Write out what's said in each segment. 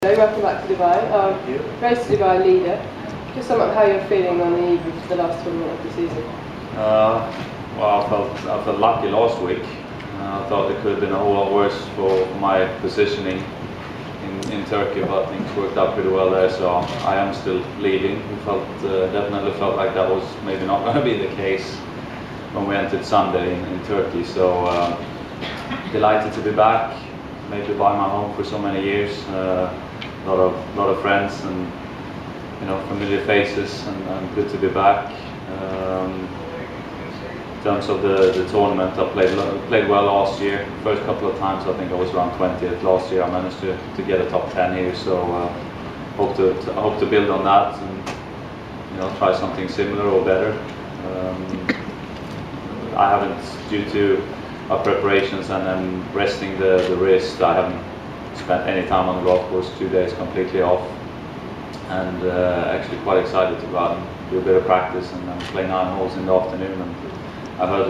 Welcome back to Dubai. Thank you. Race to Dubai leader. Just sum up how you're feeling on the eve of the last tournament of the season. Well, I felt lucky last week. I thought it could have been a whole lot worse for my positioning in Turkey, but things worked out pretty well there. So I am still leading. Definitely felt like that was maybe not going to be the case when we entered Sunday in Turkey. So delighted to be back. Made Dubai my home for so many years. A lot of friends and familiar faces, and good to be back. In terms of the tournament, I played well last year. First couple of times I think I was around 20th. Last year I managed to get a top 10 here, so hope to build on that and try something similar or better. I haven't, due to our preparations and then resting the wrist, I haven't spent any time on the golf course. 2 days completely off, and actually quite excited to go out and do a bit of practice and then play 9 holes in the afternoon. And I heard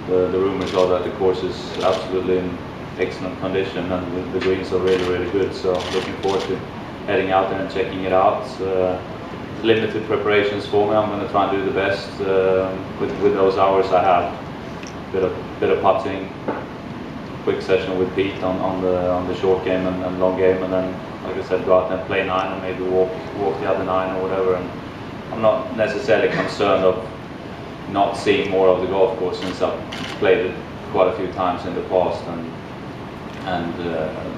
the rumors are that the course is absolutely in excellent condition and the greens are really good. So looking forward to heading out there and checking it out. Limited preparations for me. I'm going to try and do the best with those hours I have. Bit of putting, quick session with Pete on the short game and long game, and then, like I said, go out and play 9 and maybe walk the other 9 or whatever. And I'm not necessarily concerned of not seeing more of the golf course, since I've played it quite a few times in the past and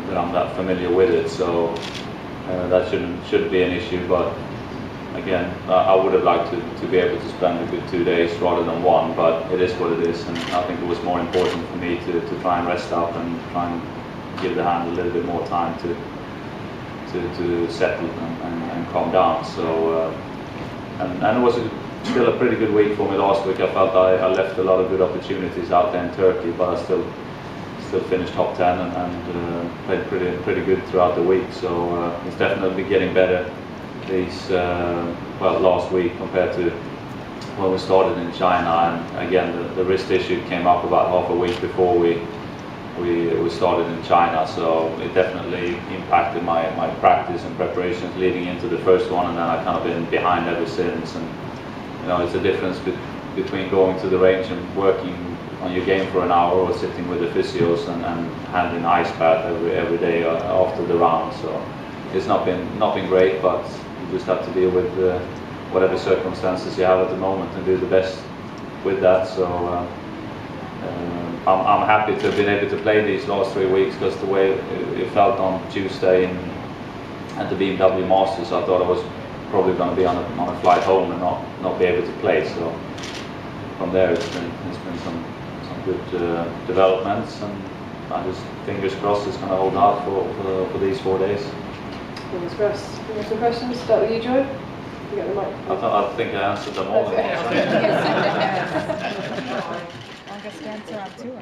that I'm that familiar with it. So that shouldn't be an issue. But again, I would have liked to be able to spend a good 2 days rather than 1, but it is what it is, and I think it was more important for me to try and rest up and try and give the hand a little bit more time to settle and calm down. So and it was still a pretty good week for me last week. I felt I left a lot of good opportunities out there in Turkey, but I still finished top 10 and played pretty good throughout the week. So it's definitely getting better last week compared to when we started in China. And again, the wrist issue came up about half a week before we started in China, so it definitely impacted my practice and preparations leading into the first one, and then I've kind of been behind ever since. And it's a difference between going to the range and working on your game for an hour, or sitting with the physios and handling ice bath every day after the round. So it's not been great, but you just have to deal with whatever circumstances you have at the moment and do the best with that. So I'm happy to have been able to play these last 3 weeks, because the way it felt on Tuesday at the BMW Masters, I thought I was probably going to be on a flight home and not be able to play. So from there it's been some good developments, and I just fingers crossed it's going to hold out for these 4 days. Fingers crossed. You have some questions? Start with you, Joy. You get the mic. I think I answered them all. Henrik Stenson on tour.